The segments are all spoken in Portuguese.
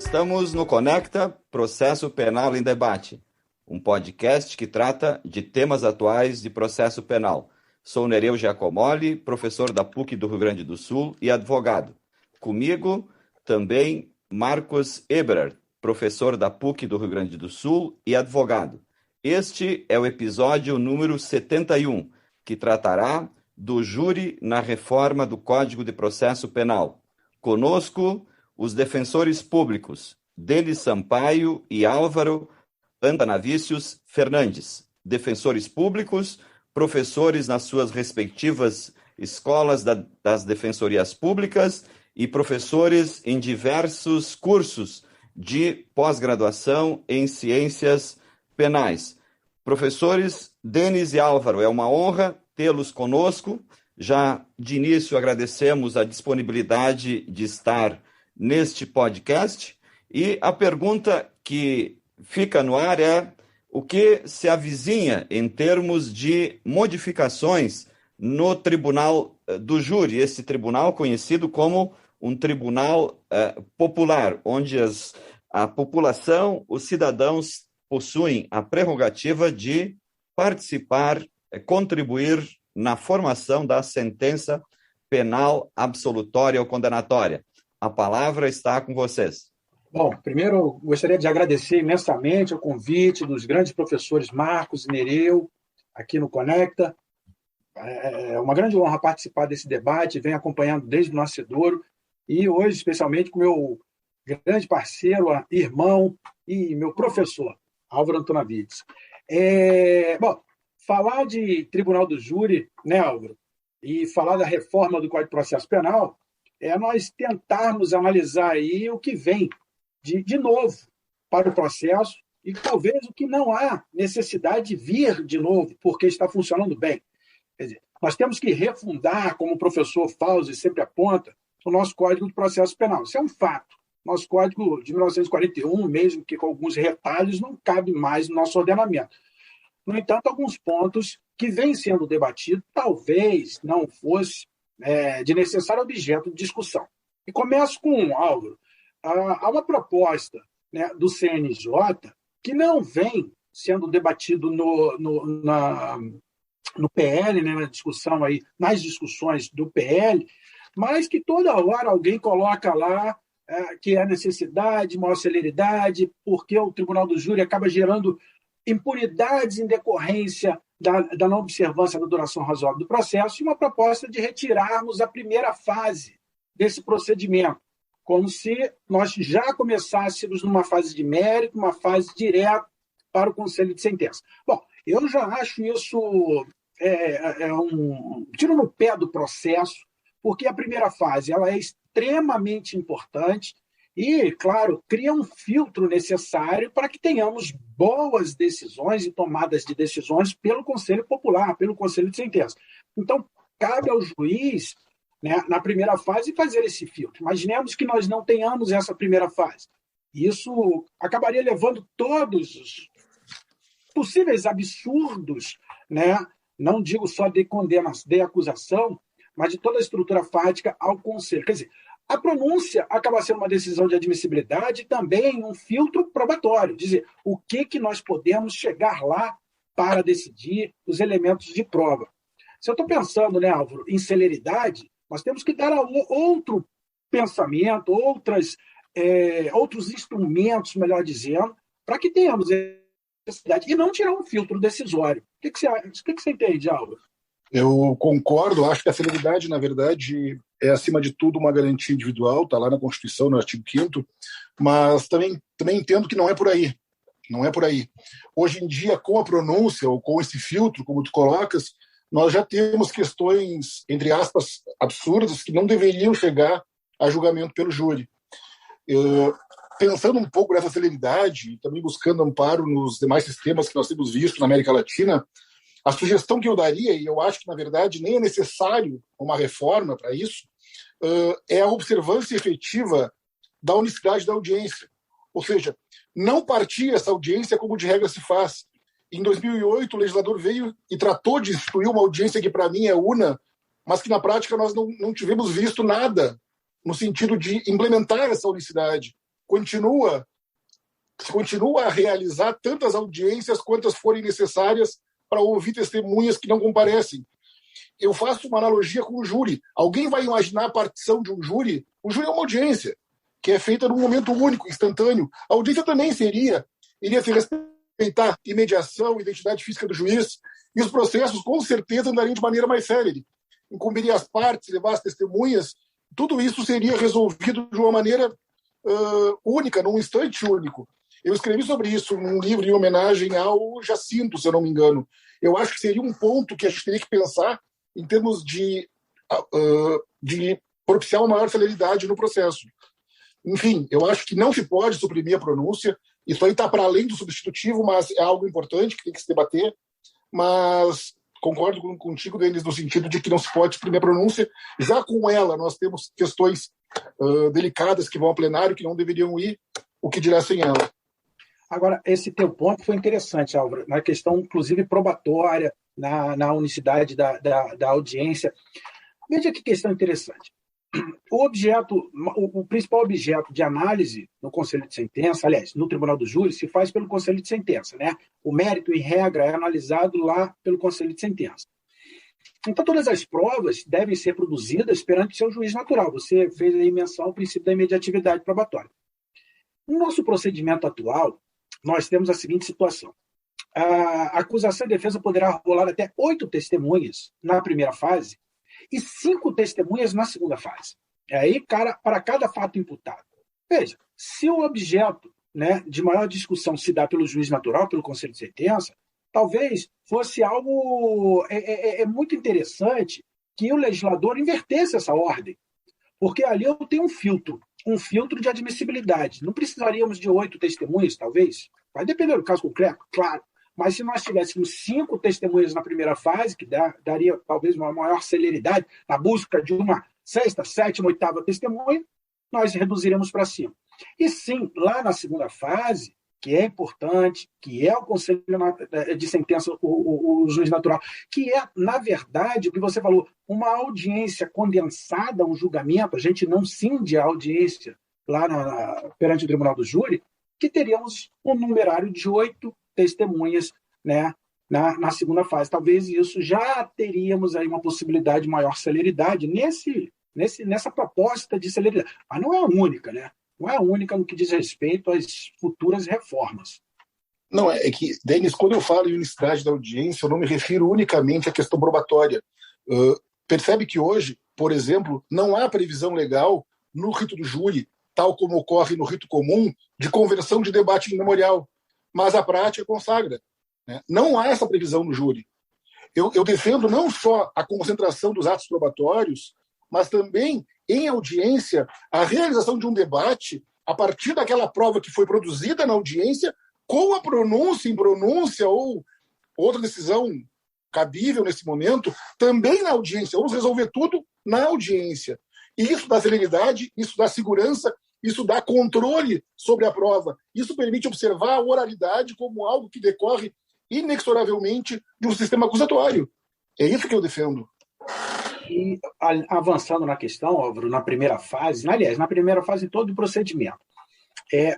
Estamos no Conecta Processo Penal em Debate, um podcast que trata de temas atuais de processo penal. Sou Nereu Giacomoli, professor da PUC do Rio Grande do Sul e advogado. Comigo também Marcos Eberhard, professor da PUC do Rio Grande do Sul e advogado. Este é o episódio número 71, que tratará do júri na reforma do Código de Processo Penal. Conosco, os defensores públicos Denis Sampaio e Álvaro Andanavicius Fernandes, defensores públicos, professores nas suas respectivas escolas das defensorias públicas e professores em diversos cursos de pós-graduação em ciências penais. Professores Denis e Álvaro, é uma honra tê-los conosco. Já de início agradecemos a disponibilidade de estar neste podcast, e a pergunta que fica no ar é: o que se avizinha em termos de modificações no Tribunal do Júri, esse tribunal conhecido como um tribunal popular, onde a população, os cidadãos possuem a prerrogativa de participar, contribuir na formação da sentença penal absolutória ou condenatória. A palavra está com vocês. Bom, primeiro gostaria de agradecer imensamente o convite dos grandes professores Marcos e Nereu, aqui no Conecta. É uma grande honra participar desse debate, venho acompanhando desde o nascedouro, e hoje, especialmente, com meu grande parceiro, irmão e meu professor, Álvaro Andanavicius. Bom, falar de Tribunal do Júri, né, Álvaro, e falar da reforma do Código de Processo Penal é nós tentarmos analisar aí o que vem de novo para o processo e talvez o que não há necessidade de vir de novo, porque está funcionando bem. Quer dizer, nós temos que refundar, como o professor Fauzi sempre aponta, o nosso Código de Processo Penal. Isso é um fato. Nosso Código de 1941, mesmo que com alguns retalhos, não cabe mais no nosso ordenamento. No entanto, alguns pontos que vêm sendo debatidos talvez não fosse de necessário objeto de discussão. E começo com Álvaro. Há uma proposta, né, do CNJ que não vem sendo debatido no PL, né, nas discussões do PL, mas que toda hora alguém coloca lá que é necessidade, maior celeridade, porque o Tribunal do Júri acaba gerando impunidades em decorrência da não observância da duração razoável do processo, e uma proposta de retirarmos a primeira fase desse procedimento, como se nós já começássemos numa fase de mérito, uma fase direta para o conselho de sentença. Bom, eu já acho isso um tiro no pé do processo, porque a primeira fase ela é extremamente importante e, claro, cria um filtro necessário para que tenhamos boas decisões e tomadas de decisões pelo Conselho Popular, pelo Conselho de Sentença. Então, cabe ao juiz, né, na primeira fase, fazer esse filtro. Imaginemos que nós não tenhamos essa primeira fase. Isso acabaria levando todos os possíveis absurdos, né, não digo só de condenação, de acusação, mas de toda a estrutura fática ao Conselho. Quer dizer, a pronúncia acaba sendo uma decisão de admissibilidade e também um filtro probatório, dizer o que nós podemos chegar lá para decidir os elementos de prova. Se eu estou pensando, né, Álvaro, em celeridade, nós temos que dar outro pensamento, outros instrumentos, melhor dizendo, para que tenhamos necessidade e não tirar um filtro decisório. O que você entende, Álvaro? Eu concordo, acho que a celeridade, na verdade, é, acima de tudo, uma garantia individual, está lá na Constituição, no artigo 5º, mas também entendo que não é por aí. Não é por aí. Hoje em dia, com a pronúncia, ou com esse filtro, como tu colocas, nós já temos questões, entre aspas, absurdas, que não deveriam chegar a julgamento pelo júri. Pensando um pouco nessa celeridade, e também buscando amparo nos demais sistemas que nós temos visto na América Latina, a sugestão que eu daria, e eu acho que, na verdade, nem é necessário uma reforma para isso, é a observância efetiva da unicidade da audiência. Ou seja, não partir essa audiência como de regra se faz. Em 2008, o legislador veio e tratou de instituir uma audiência que, para mim, é una, mas que, na prática, nós não tivemos visto nada no sentido de implementar essa unicidade. continua a realizar tantas audiências quantas forem necessárias para ouvir testemunhas que não comparecem. Eu faço uma analogia com o júri. Alguém vai imaginar a partição de um júri? O júri é uma audiência, que é feita num momento único, instantâneo. A audiência também iria se respeitar imediação, identidade física do juiz, e os processos, com certeza, andariam de maneira mais célere. Incumbiria as partes, levar as testemunhas, tudo isso seria resolvido de uma maneira única, num instante único. Eu escrevi sobre isso num livro em homenagem ao Jacinto, se eu não me engano. Eu acho que seria um ponto que a gente teria que pensar em termos de propiciar uma maior celeridade no processo. Enfim, eu acho que não se pode suprimir a pronúncia. Isso aí está para além do substitutivo, mas é algo importante que tem que se debater. Mas concordo contigo, Denis, no sentido de que não se pode suprimir a pronúncia. Já com ela, nós temos questões delicadas que vão ao plenário, que não deveriam ir, o que dirá sem ela. Agora, esse teu ponto foi interessante, Álvaro, na questão, inclusive, probatória, na unicidade da audiência. Veja que questão interessante. O principal objeto de análise no Conselho de Sentença, aliás, no Tribunal do Júri, se faz pelo Conselho de Sentença, né? O mérito, em regra, é analisado lá pelo Conselho de Sentença. Então, todas as provas devem ser produzidas perante seu juiz natural. Você fez aí menção ao princípio da imediatividade probatória. No nosso procedimento atual, nós temos a seguinte situação. A acusação e a defesa poderá rolar até 8 testemunhas na primeira fase e 5 testemunhas na segunda fase. Aí, para cada fato imputado. Veja, se o objeto, né, de maior discussão se dá pelo juiz natural, pelo Conselho de Sentença, talvez fosse algo muito interessante que o legislador invertesse essa ordem, porque ali eu tenho um filtro de admissibilidade. Não precisaríamos de 8 testemunhas, talvez. Vai depender do caso concreto, claro. Mas se nós tivéssemos 5 testemunhas na primeira fase, que daria talvez uma maior celeridade na busca de uma 6ª, 7ª, 8ª testemunha, nós reduziremos para 5. E sim, lá na segunda fase, que é importante, que é o Conselho de Sentença, o juiz natural, que é, na verdade, o que você falou, uma audiência condensada, um julgamento, a gente não cinde a audiência lá perante o Tribunal do Júri, que teríamos um numerário de 8 testemunhas, né, na segunda fase. Talvez isso já teríamos aí uma possibilidade de maior celeridade nessa proposta de celeridade. Mas não é a única, né? Não é a única no que diz respeito às futuras reformas. Não, é que, Denis, quando eu falo em unicidade da audiência, eu não me refiro unicamente à questão probatória. Percebe que hoje, por exemplo, não há previsão legal no rito do júri, tal como ocorre no rito comum, de conversão de debate em memorial. Mas a prática consagra, né? Não há essa previsão no júri. Eu defendo não só a concentração dos atos probatórios, mas também, em audiência, a realização de um debate a partir daquela prova que foi produzida na audiência, com a pronúncia, impronúncia ou outra decisão cabível nesse momento, também na audiência. Vamos resolver tudo na audiência. E isso dá celeridade, isso dá segurança, isso dá controle sobre a prova. Isso permite observar a oralidade como algo que decorre inexoravelmente de um sistema acusatório. É isso que eu defendo. E avançando na questão, Álvaro, na primeira fase, aliás, na primeira fase todo o procedimento,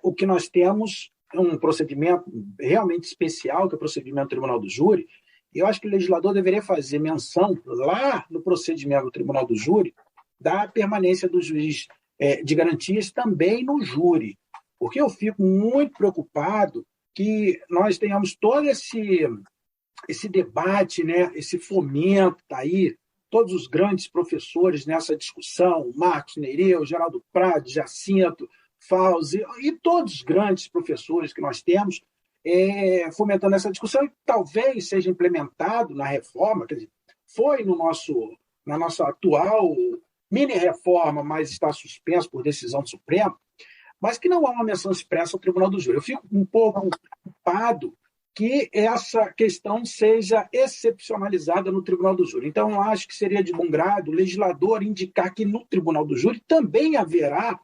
o que nós temos é um procedimento realmente especial, que é o procedimento do Tribunal do Júri, e eu acho que o legislador deveria fazer menção, lá no procedimento do Tribunal do Júri, da permanência do juiz de garantias também no júri, porque eu fico muito preocupado que nós tenhamos todo esse debate, né, esse fomento, tá aí, todos os grandes professores nessa discussão, Marcos Nereu, Geraldo Prado, Jacinto, Fauzi, e todos os grandes professores que nós temos fomentando essa discussão, e talvez seja implementado na reforma, quer dizer, foi na nossa atual mini-reforma, mas está suspenso por decisão do Supremo, mas que não há uma menção expressa ao Tribunal do Júri. Eu fico um pouco preocupado que essa questão seja excepcionalizada no Tribunal do Júri. Então, eu acho que seria de bom grado o legislador indicar que no Tribunal do Júri também haverá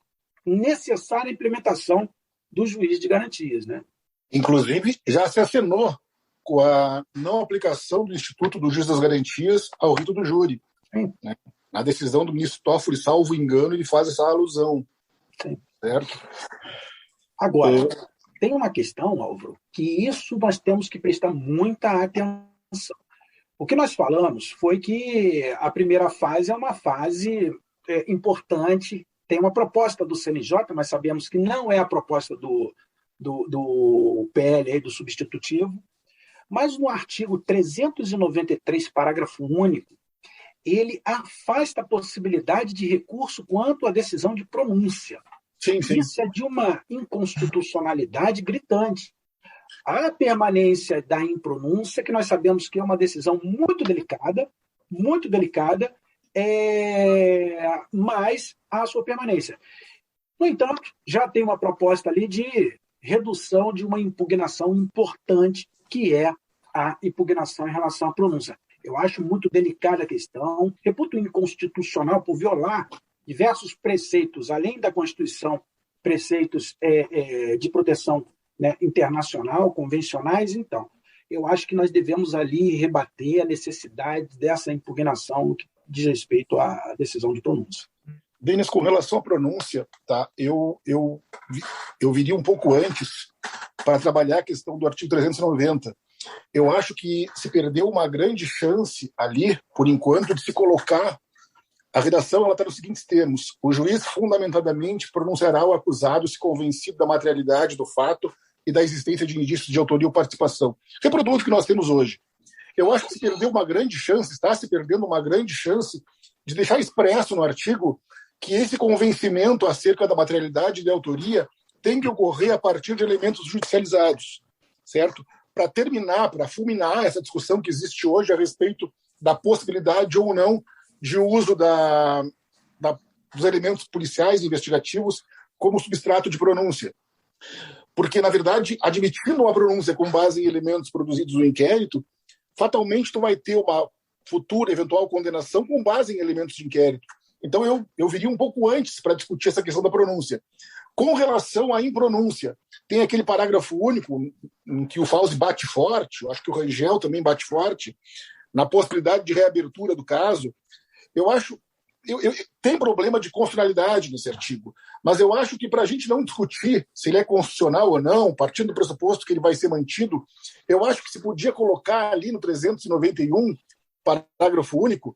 necessária implementação do juiz de garantias, né? Inclusive, já se acenou com a não aplicação do Instituto do Juiz das Garantias ao rito do júri. Sim. Né? Na decisão do ministro Toffoli, salvo engano, ele faz essa alusão. Sim. Certo? Agora, tem uma questão, Álvaro, que isso nós temos que prestar muita atenção. O que nós falamos foi que a primeira fase é uma fase importante, tem uma proposta do CNJ, mas sabemos que não é a proposta do PL, do substitutivo, mas no artigo 393, parágrafo único, ele afasta a possibilidade de recurso quanto à decisão de pronúncia. Sim. Isso é de uma inconstitucionalidade gritante. A permanência da impronúncia, que nós sabemos que é uma decisão muito delicada, mas a sua permanência. No entanto, já tem uma proposta ali de redução de uma impugnação importante, que é a impugnação em relação à pronúncia. Eu acho muito delicada a questão, reputo inconstitucional por violar diversos preceitos, além da Constituição, preceitos de proteção, né, internacional, convencionais. Então, eu acho que nós devemos ali rebater a necessidade dessa impugnação no que diz respeito à decisão de pronúncia. Denis, com relação à pronúncia, tá? Eu viria um pouco antes para trabalhar a questão do artigo 390. Eu acho que se perdeu uma grande chance ali, por enquanto, de se colocar. A redação está nos seguintes termos: o juiz fundamentadamente pronunciará o acusado se convencido da materialidade do fato e da existência de indícios de autoria ou participação. Reproduz o que nós temos hoje. Eu acho que se perdeu uma grande chance, está se perdendo uma grande chance de deixar expresso no artigo que esse convencimento acerca da materialidade e da autoria tem que ocorrer a partir de elementos judicializados, certo? Para terminar, para fulminar essa discussão que existe hoje a respeito da possibilidade ou não de uso dos elementos policiais e investigativos como substrato de pronúncia. Porque, na verdade, admitindo uma pronúncia com base em elementos produzidos no inquérito, fatalmente tu vai ter uma futura eventual condenação com base em elementos de inquérito. Então, eu viria um pouco antes para discutir essa questão da pronúncia. Com relação à impronúncia, tem aquele parágrafo único em que o Fauzi bate forte, eu acho que o Rangel também bate forte, na possibilidade de reabertura do caso. Eu acho... tem problema de constitucionalidade nesse artigo, mas eu acho que para a gente não discutir se ele é constitucional ou não, partindo do pressuposto que ele vai ser mantido, eu acho que se podia colocar ali no 391, parágrafo único,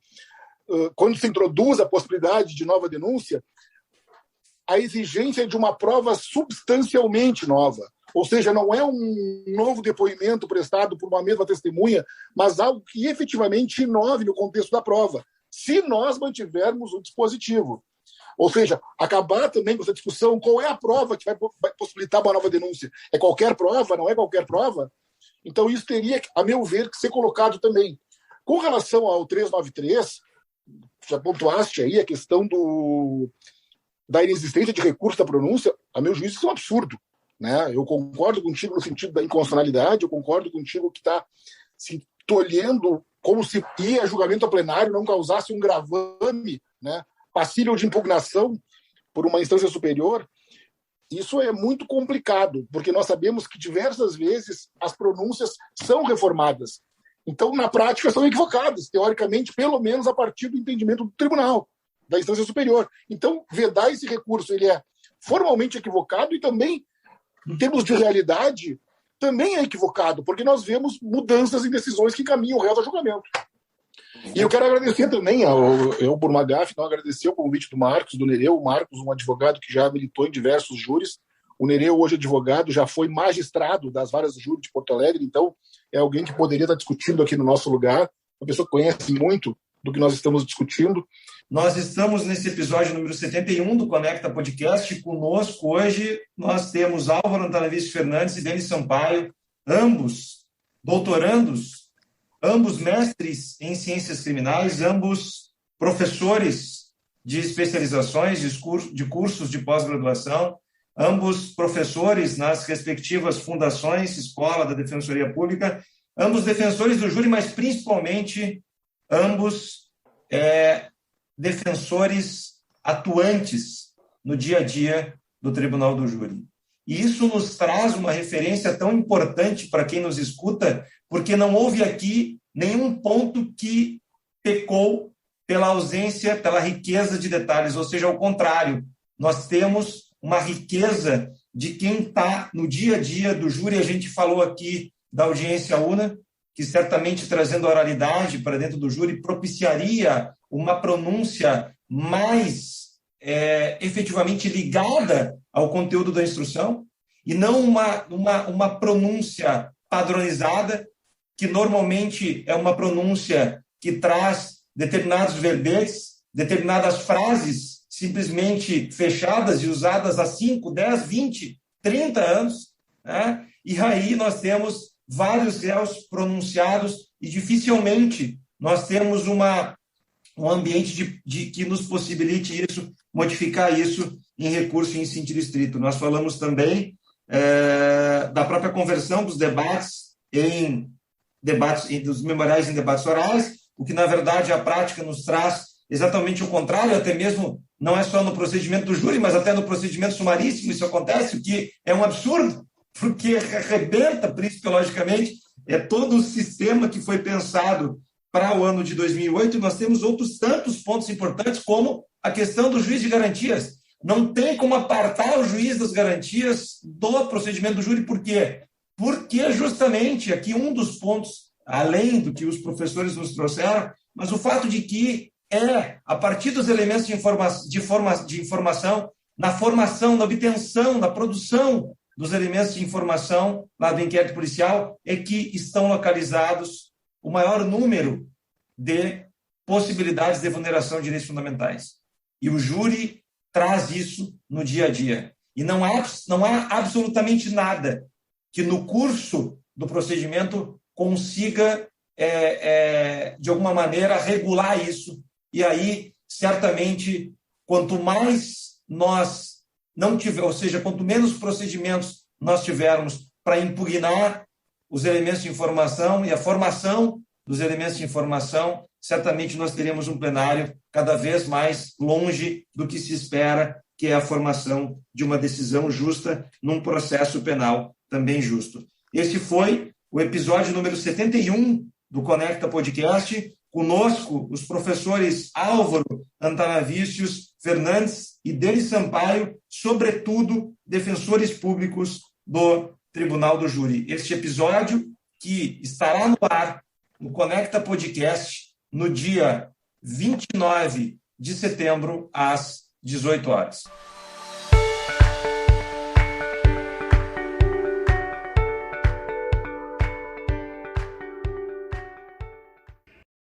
quando se introduz a possibilidade de nova denúncia, a exigência de uma prova substancialmente nova. Ou seja, não é um novo depoimento prestado por uma mesma testemunha, mas algo que efetivamente inove no contexto da prova, se nós mantivermos o dispositivo. Ou seja, acabar também com essa discussão, qual é a prova que vai possibilitar uma nova denúncia? É qualquer prova? Não é qualquer prova? Então isso teria, a meu ver, que ser colocado também. Com relação ao 393, já pontuaste aí a questão da inexistência de recurso da pronúncia, a meu juízo isso é um absurdo. Né? Eu concordo contigo no sentido da inconstitucionalidade, eu concordo contigo que está se tolhendo como se ir a julgamento a plenário não causasse um gravame, né, passível de impugnação por uma instância superior. Isso é muito complicado, porque nós sabemos que diversas vezes as pronúncias são reformadas. Então, na prática, são equivocadas, teoricamente, pelo menos a partir do entendimento do tribunal, da instância superior. Então, vedar esse recurso, ele é formalmente equivocado e também, em termos de realidade, também é equivocado, porque nós vemos mudanças em decisões que encaminham o réu ao julgamento. E eu quero agradecer também, eu por uma gafe, não agradecer o convite do Marcos, do Nereu. O Marcos, um advogado que já militou em diversos júris. O Nereu, hoje advogado, já foi magistrado das várias júris de Porto Alegre, então é alguém que poderia estar discutindo aqui no nosso lugar, uma pessoa que conhece muito do que nós estamos discutindo. Nós estamos nesse episódio número 71 do Conecta Podcast. Conosco hoje nós temos Álvaro Antanavides Fernandes e Denis Sampaio, ambos doutorandos, ambos mestres em ciências criminais, ambos professores de especializações, de cursos de pós-graduação, ambos professores nas respectivas fundações, escola da Defensoria Pública, ambos defensores do júri, mas principalmente ambos defensores atuantes no dia a dia do Tribunal do Júri. E isso nos traz uma referência tão importante para quem nos escuta, porque não houve aqui nenhum ponto que pecou pela ausência, pela riqueza de detalhes, ou seja, ao contrário, nós temos uma riqueza de quem está no dia a dia do júri. A gente falou aqui da audiência una, que certamente trazendo a oralidade para dentro do júri propiciaria uma pronúncia mais efetivamente ligada ao conteúdo da instrução e não uma pronúncia padronizada, que normalmente é uma pronúncia que traz determinados verbetes, determinadas frases simplesmente fechadas e usadas há 5, 10, 20, 30 anos, né? E aí nós temos vários réus pronunciados e dificilmente nós temos um ambiente que nos possibilite isso, modificar isso em recurso em sentido estrito. Nós falamos também da própria conversão dos debates dos memoriais em debates orais, o que, na verdade, a prática nos traz exatamente o contrário, até mesmo não é só no procedimento do júri, mas até no procedimento sumaríssimo isso acontece, o que é um absurdo, porque arrebenta, principalmente, todo o sistema que foi pensado para o ano de 2008, e nós temos outros tantos pontos importantes, como a questão do juiz de garantias. Não tem como apartar o juiz das garantias do procedimento do júri. Por quê? Porque justamente aqui um dos pontos, além do que os professores nos trouxeram, mas o fato de que a partir dos elementos de informação, na formação, na obtenção, na produção dos elementos de informação lá do inquérito policial, é que estão localizados o maior número de possibilidades de vulneração de direitos fundamentais. E o júri traz isso no dia a dia. E não há absolutamente nada que no curso do procedimento consiga, de alguma maneira, regular isso. E aí, certamente, quanto mais nós não tiver, ou seja, quanto menos procedimentos nós tivermos para impugnar os elementos de informação e a formação dos elementos de informação, certamente nós teremos um plenário cada vez mais longe do que se espera, que é a formação de uma decisão justa num processo penal também justo. Esse foi o episódio número 71 do Conecta Podcast. Conosco, os professores Álvaro Antanavicius Fernandes e Denis Sampaio, sobretudo defensores públicos do Tribunal do Júri. Este episódio que estará no ar no Conecta Podcast no dia 29 de setembro, às 18 horas.